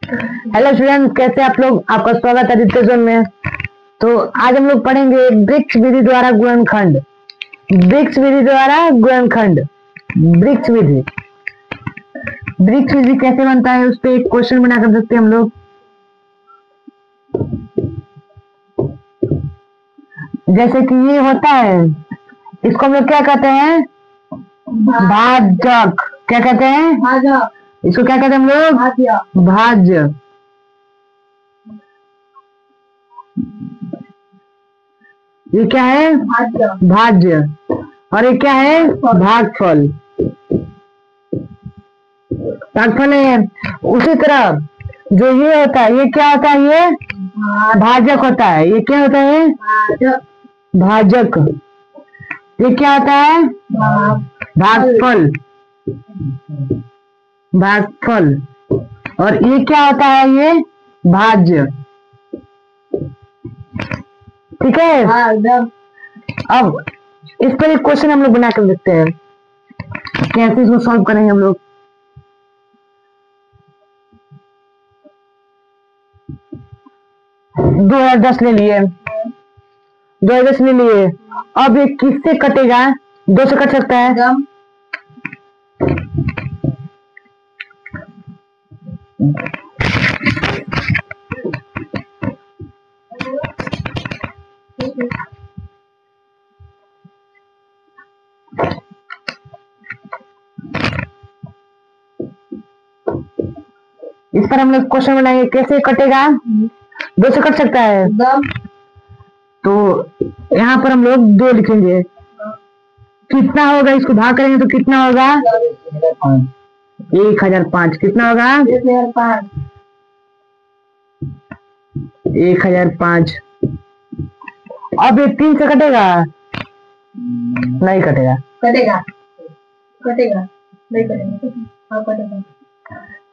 Hello student, कैसे आप लोग? आपका स्वागत है आदित्य जोन में। तो आज हम लोग पढ़ेंगे ब्रिक्स विधि द्वारा गुणनखंड। ब्रिक्स विधि द्वारा गुणनखंड। ब्रिक्स विधि। ब्रिक्स विधि कैसे बनता है, उस पर एक क्वेश्चन बना कर सकते हैं हम लोग। जैसे कि ये होता है, इसको हम लोग क्या कहते हैं? भाजक। क्या कहते हैं? भाजक। इसको क्या कहते हैं हम लोग? भाज्य। ये क्या है? भाज्य। और ये क्या है? भागफल। भागफल है। उसी तरह जो ये होता है, ये क्या होता है? ये भाजक होता है। ये क्या होता है? भाजक। ये क्या होता है? भागफल। भागफल। और ये क्या होता है? ये भाज्य। ठीक है। अब इस पर एक क्वेश्चन हम लोग बना कर देखते हैं, कैसे इसको सॉल्व करेंगे हम लोग। दो 2010 ले लिए, 2010 ले लिए। अब ये किससे कटेगा? 2 से कट सकता है। इस पर हम लोग क्वेश्चन बनाएंगे, कैसे कटेगा? 2 से कट सकता है। तो यहाँ पर हम लोग 2 लिखेंगे। कितना होगा? इसको भाग करेंगे तो कितना होगा? 1005। कितना होगा? 1005। अब ये 3 से कटेगा? नहीं कटेगा। कटेगा नहीं कटेगा।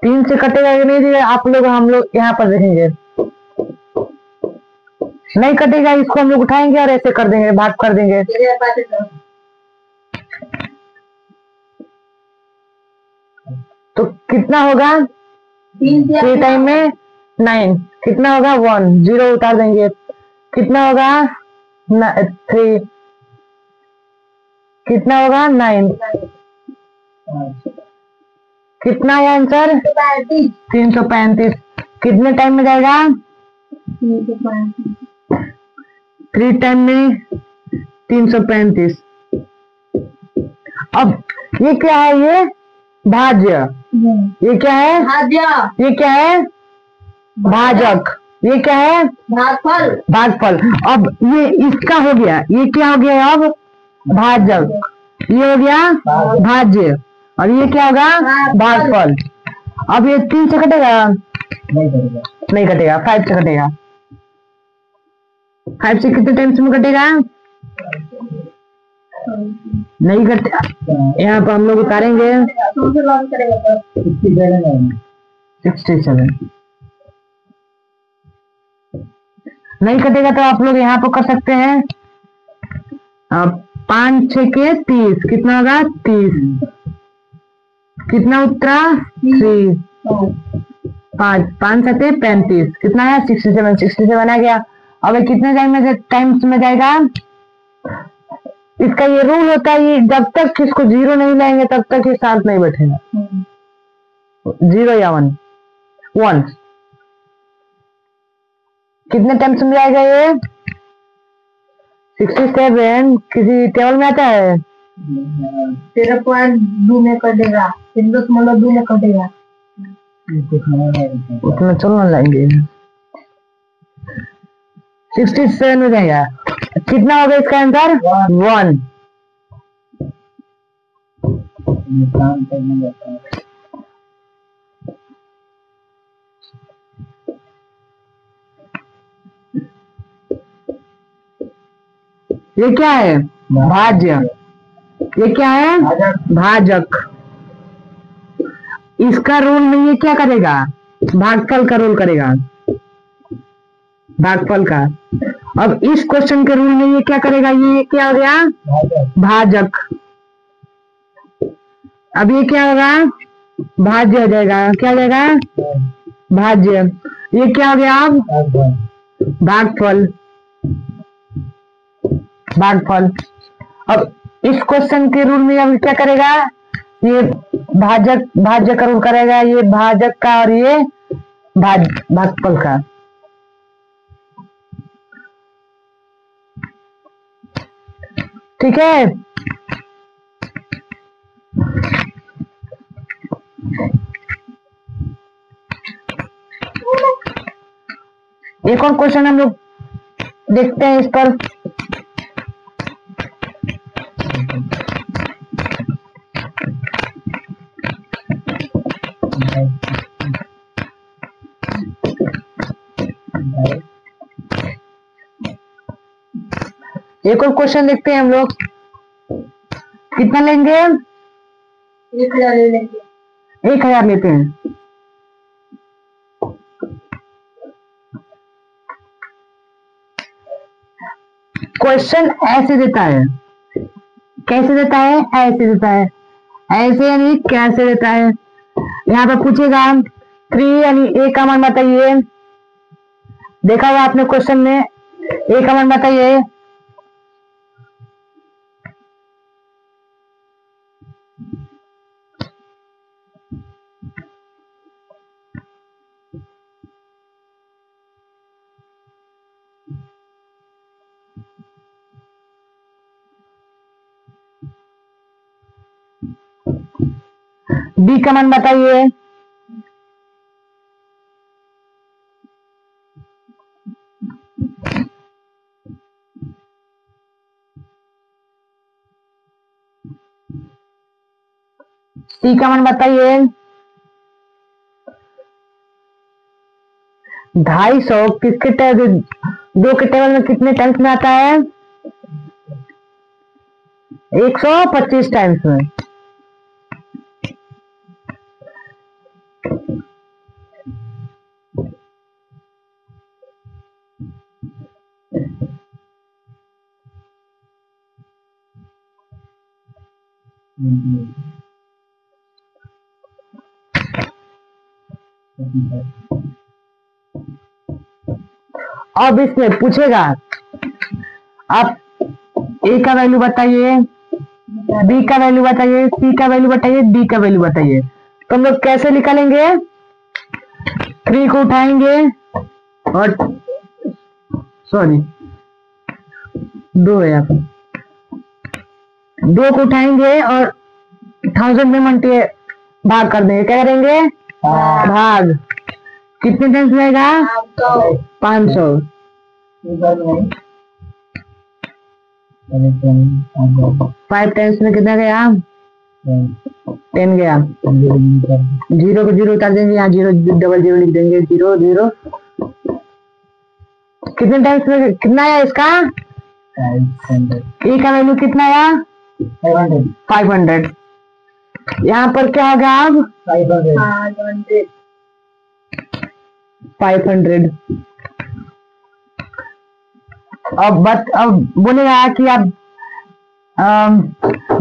3 से कटेगा कि नहीं? आप लोग हम लोग यहाँ पर देखेंगे, नहीं कटेगा। इसको हम लोग उठाएंगे और ऐसे कर देंगे, भाग कर देंगे। तो कितना होगा? 3 टाइम में 9। कितना होगा? 1। 0 उतार देंगे। कितना होगा? 3। कितना होगा? 9। कितना है आंसर? 335। कितने टाइम में जाएगा? 3 टाइम में 335। अब ये क्या है? ये भाज्य। ये क्या है? भाज्य। ये क्या है? भाजक। ये क्या है? भागफल। भागफल। अब ये इसका हो गया। ये क्या हो गया? अब भाजक। ये हो गया भाज्य। और ये क्या होगा? भागफल। अब ये 3 से कटेगा? नहीं कटेगा। 5 से कटेगा। 5 से कितने टाइम्स में कटेगा? नहीं कटेगा। यहाँ पर हम लोग उतारेंगे 67। नहीं कटेगा तो आप लोग यहाँ पर कर सकते हैं। 5 6 के 30। कितना होगा? 30। कितना उतरा? 3। 5 7 35। कितना है? 67। 67 आ गया। अब ये कितने टाइम्स में जाएगा? इसका ये रूल होता है, ये जब तक इसको 0 नहीं लाएंगे तब तक ये साथ नहीं बैठेगा। 0 या 1। कितने टाइम्स में जाएगा ये? 67 किसी टेबल में आता है? 13.2 में कटेगा। 0.2 में कटेगा। उतना चलना लाएंगे। 67 में जाएगा। कितना होगा इसका आंसर? 1। ये क्या है? भाज्य। ये क्या है? भाजक। इसका रोल में ये क्या करेगा? भागफल का रोल करेगा। भागफल का। अब इस क्वेश्चन के रूल में ये क्या करेगा? ये क्या हो गया? भाजक। अब ये क्या होगा? भाज्य हो जाएगा। क्या हो जाएगा? भाज्य। ये क्या हो गया अब? भागफल। भागफल। अब इस क्वेश्चन के रूल में अब क्या करेगा? ये भाजक भाज्य का रूल करेगा, ये भाजक का और ये भागफल का। ठीक है। एक और क्वेश्चन हम लोग देखते हैं इस पर। एक और क्वेश्चन देखते हैं हम लोग। कितना लेंगे? 1000 ले लेंगे। 1000 लेते हैं। क्वेश्चन ऐसे देता है। कैसे देता है? ऐसे देता है। ऐसे यानी कैसे देता है? यहाँ पे पूछेगा 3 यानी ए का मान बताइए। देखा हुआ आपने क्वेश्चन में, ए का मान बताइए। बी का मान बताइए। सी का मान बताइए। 250 किसके दो के टेबल में कितने टाइम्स में आता है? 125 टाइम्स में। अब इसमें पूछेगा आप ए का वैल्यू बताइए, बी का वैल्यू बताइए, सी का वैल्यू बताइए, डी का वैल्यू बताइए। तो हम लोग कैसे निकालेंगे? 3 को उठाएंगे और सॉरी 2 है यहाँ पर। 2 को उठाएंगे और 1000 में मल्टी भाग कर देंगे। क्या करेंगे? भाग। कितने टाइम्स रहेगा? 500। 5 टाइम्स में कितना गया? 10 गया। 0 को 0 उतार देंगे, यहाँ 0 डबल 0 लिख देंगे। 0 0 कितने टाइम्स में कितना आया इसका? ए का वैल्यू कितना आया? 500। यहाँ पर क्या होगा अब? 500। अब बोलेगा कि आप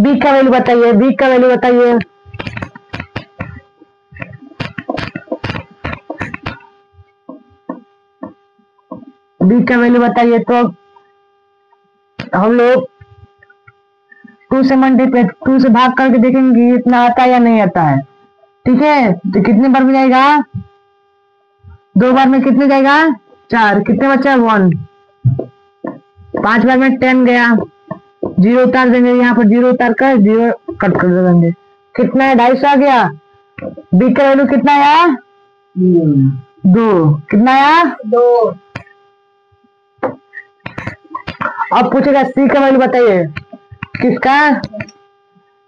बी का वैल्यू बताइए, बी का वैल्यू बताइए। बी का वैल्यू बताइए। तो हम लोग 2 से मल्टीप्लाई 2 से भाग करके देखेंगे इतना आता है या नहीं आता है। ठीक है, तो कितने बार में जाएगा? 2 बार में कितने जाएगा? 4। कितने बचा? 1। 5 बार में 10 गया। 0 उतार देंगे, यहाँ पर 0 उतार कर 0 कट कर देंगे। कितना है? 250 आ गया। बी का वैल्यू कितना आया? 2। कितना आया? 2। अब पूछेगा सी का वैल्यू बताइए। किसका?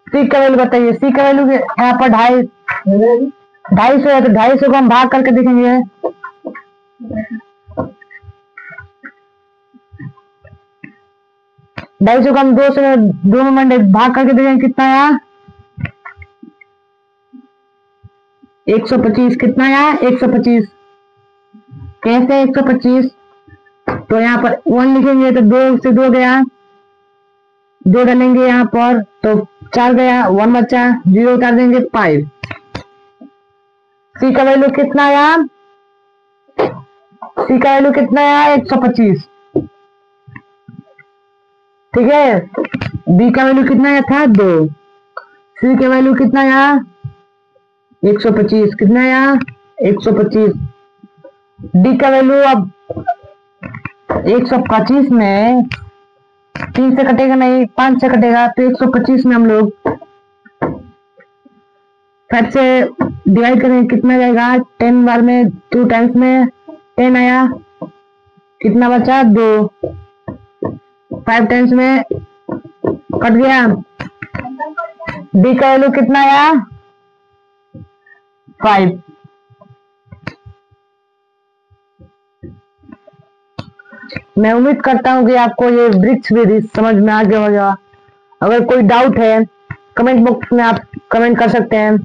सी का वैल्यू बताइए। सी का वैल्यू यहाँ पर 250 है, तो 250 को हम भाग करके देखेंगे। 250 को हम 2 से 2 में भाग करके देखेंगे कितना आया? 125। कितना आया? 125। कैसे 125? तो यहाँ पर 1 लिखेंगे तो 2 से 2 गया, 2 डालेंगे यहाँ पर तो 4 गया, 1 बचा, 0 उतार देंगे 5। सी का वैल्यू कितना आया? सी का वैल्यू कितना आया 125। ठीक है, बी का वैल्यू कितना आया था 2, सी का वैल्यू कितना आया 125, कितना आया 125। डी का वैल्यू अब 125 में 3 से कटेगा नहीं, 5 से कटेगा, तो 125 में हम लोग 5 से डिवाइड करेंगे, कितना जाएगा 10 बार में 2 टाइम्स में 10 आया, कितना बचा 2, 5 टाइम्स में कट गया। डी का वैल्यू कितना आया 5। मैं उम्मीद करता हूँ कि आपको ये ब्रिक्स विधि समझ में आ गया होगा। अगर कोई डाउट है कमेंट बॉक्स में आप कमेंट कर सकते हैं,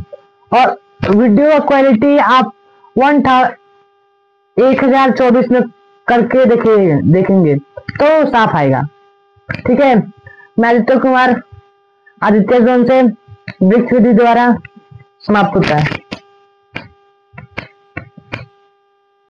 और वीडियो क्वालिटी आप 1024 में करके देखेंगे तो साफ आएगा। ठीक है, मैं आदित्य कुमार, आदित्य जोन से ब्रिक्स विधि द्वारा समाप्त होता है।